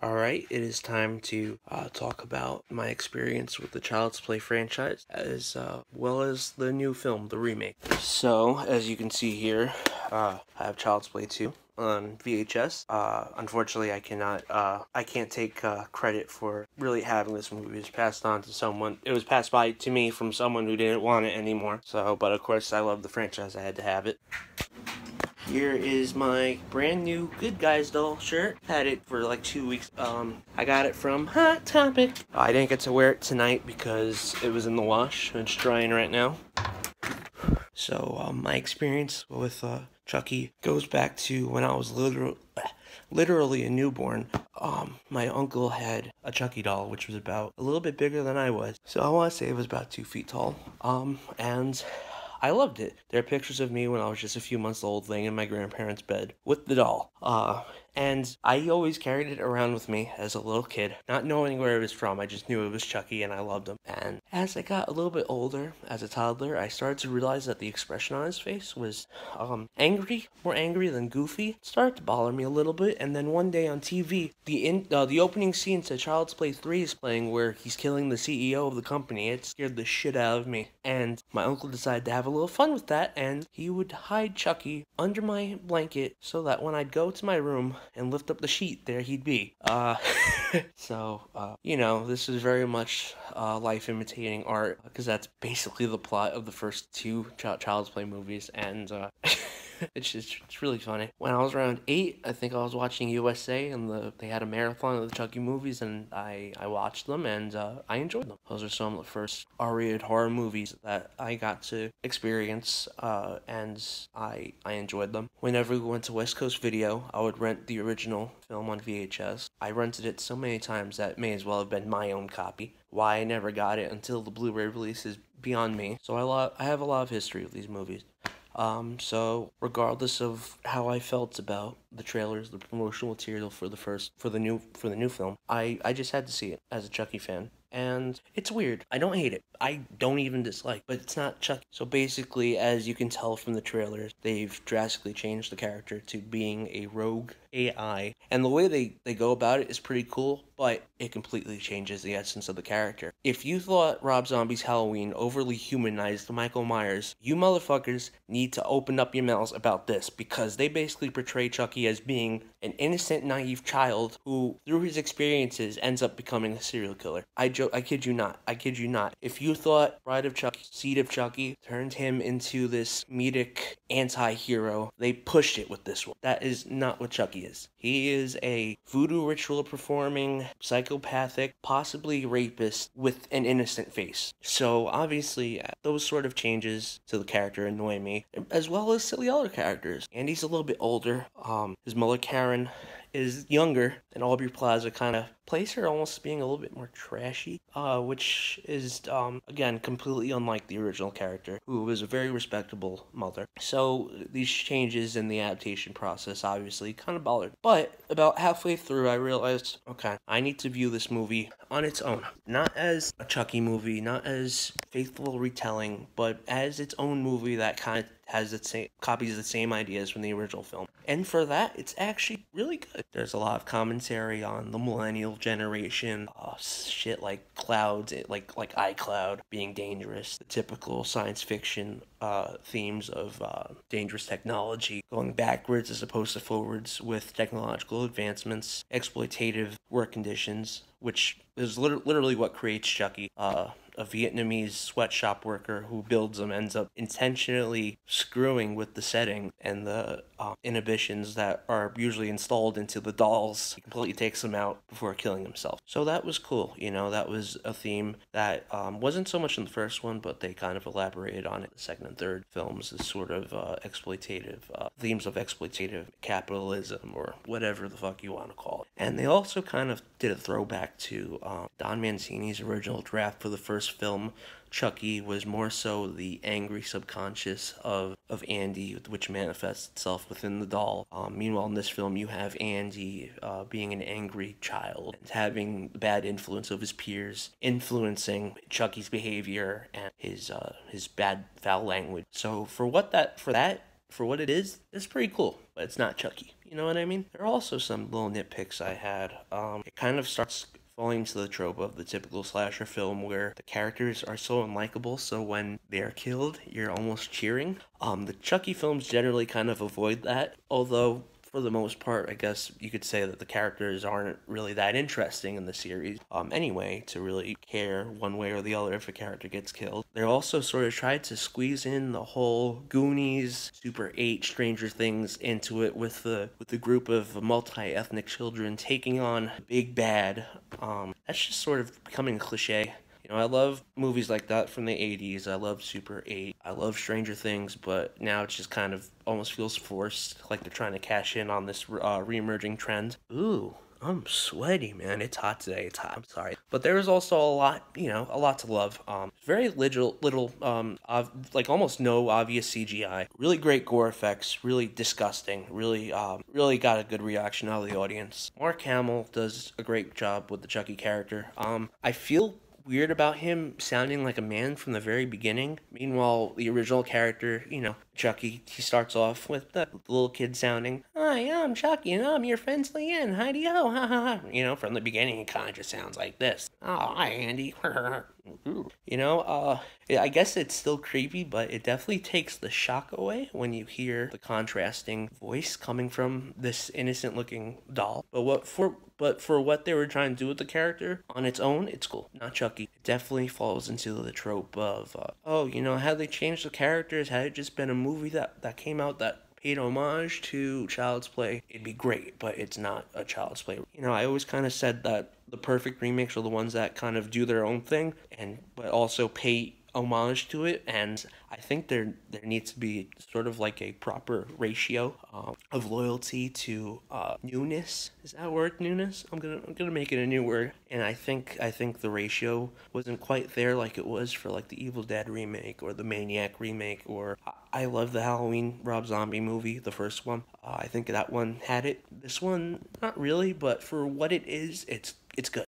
Alright, it is time to talk about my experience with the Child's Play franchise, as well as the new film, the remake. So, as you can see here, I have Child's Play 2 on VHS. Unfortunately, I can't take credit for really having this movie. It was passed on to someone. It was passed by to me from someone who didn't want it anymore. So, but of course, I love the franchise. I had to have it. Here is my brand new Good Guys doll shirt. Had it for like 2 weeks. I got it from Hot Topic. I didn't get to wear it tonight because it was in the wash. It's drying right now. So my experience with Chucky goes back to when I was literally a newborn. My uncle had a Chucky doll, which was about a little bit bigger than I was. So I want to say it was about 2 feet tall. And I loved it. There are pictures of me when I was just a few months old laying in my grandparents' bed with the doll. And I always carried it around with me as a little kid, not knowing where it was from. I just knew it was Chucky and I loved him. And as I got a little bit older, as a toddler, I started to realize that the expression on his face was angry, more angry than goofy. It started to bother me a little bit, and then one day on TV, the opening scene to Child's Play 3 is playing where he's killing the CEO of the company. It scared the shit out of me. And my uncle decided to have a little fun with that, and he would hide Chucky under my blanket so that when I'd go to my room and lift up the sheet, there he'd be. You know, this is very much life imitating art, because that's basically the plot of the first two Child's Play movies, and it's really funny. When I was around 8, I think I was watching USA, and they had a marathon of the Chucky movies, and I watched them, and I enjoyed them. Those are some of the first R-rated horror movies that I got to experience, and I enjoyed them. Whenever we went to West Coast Video, I would rent the original film on VHS. I rented it so many times that it may as well have been my own copy. Why I never got it until the Blu-ray release is beyond me. So I have a lot of history with these movies. So regardless of how I felt about the trailers, the promotional material for the new film, I just had to see it as a Chucky fan. And it's weird. I don't hate it. I don't even dislike, but it's not Chucky. So basically, as you can tell from the trailers, they've drastically changed the character to being a rogue AI. And the way they go about it is pretty cool, but it completely changes the essence of the character. If you thought Rob Zombie's Halloween overly humanized Michael Myers, you motherfuckers need to open up your mouths about this, because they basically portray Chucky as being an innocent, naive child who, through his experiences, ends up becoming a serial killer. I kid you not. I kid you not. If you thought Bride of Chucky, Seed of Chucky turned him into this comedic anti-hero, they pushed it with this one. That is not what Chucky is. He is a voodoo ritual performing, psychopathic, possibly rapist with an innocent face. So obviously, those sort of changes to the character annoy me, as well as silly other characters. Andy's a little bit older. His mother Karen is younger, and Aubrey Plaza kind of plays her almost being a little bit more trashy, which is, again, completely unlike the original character, who was a very respectable mother. So these changes in the adaptation process obviously kind of bothered. But about halfway through, I realized, okay, I need to view this movie on its own. Not as a Chucky movie, not as faithful retelling, but as its own movie that kind of copies the same ideas from the original film. And for that, it's actually really good. There's a lot of commentary on the millennial generation, shit like clouds, like iCloud being dangerous, the typical science fiction themes of dangerous technology going backwards as opposed to forwards with technological advancements, exploitative work conditions, which is literally what creates Chucky. A Vietnamese sweatshop worker who builds them ends up intentionally screwing with the setting and the inhibitions that are usually installed into the dolls. He completely takes them out before killing himself. So that was cool. You know, that was a theme that wasn't so much in the first one, but they kind of elaborated on it in the second and third films as sort of exploitative themes of exploitative capitalism, or whatever the fuck you want to call it. And they also kind of did a throwback to Don Mancini's original draft for the first film. Chucky was more so the angry subconscious of Andy, which manifests itself within the doll. Meanwhile, in this film, you have Andy being an angry child and having the bad influence of his peers influencing Chucky's behavior and his bad, foul language. So for that for what it is, it's pretty cool, but it's not Chucky. You know what I mean? There are also some little nitpicks I had. It kind of starts falling into the trope of the typical slasher film where the characters are so unlikable, so when they're killed, you're almost cheering. The Chucky films generally kind of avoid that, although for the most part, I guess you could say that the characters aren't really that interesting in the series, anyway, to really care one way or the other if a character gets killed. They also sort of tried to squeeze in the whole Goonies, Super 8, Stranger Things into it with the group of multi-ethnic children taking on Big Bad. That's just sort of becoming a cliche. You know, I love movies like that from the 80s. I love Super 8. I love Stranger Things, but now it just kind of almost feels forced, like they're trying to cash in on this re-emerging trend. Ooh, I'm sweaty, man. It's hot today. It's hot. I'm sorry. But there is also a lot, a lot to love. Very like almost no obvious CGI. Really great gore effects. Really disgusting. Really got a good reaction out of the audience. Mark Hamill does a great job with the Chucky character. I feel weird about him sounding like a man from the very beginning. Meanwhile, the original character, Chucky, he starts off with the little kid sounding, "Hi, I'm Chucky, and I'm your friend Leanne. Hi-de-ho, ha ha ha." From the beginning, he kind of just sounds like this. "Oh, hi, Andy." I guess it's still creepy, but it definitely takes the shock away when you hear the contrasting voice coming from this innocent-looking doll. But for what they were trying to do with the character, on its own, it's cool. Not Chucky. It definitely falls into the trope of, had they changed the characters, had it just been a movie that came out that paid homage to Child's Play, it'd be great, but it's not a Child's Play. I always kind of said that the perfect remakes are the ones that kind of do their own thing, but also pay homage to it, and I think there needs to be sort of like a proper ratio of loyalty to newness. Is that a word, newness? I'm gonna make it a new word, and I think the ratio wasn't quite there like it was for like the Evil Dead remake or the Maniac remake, or I love the Halloween Rob Zombie movie, the first one. I think that one had it. This one, not really, but for what it is, it's good.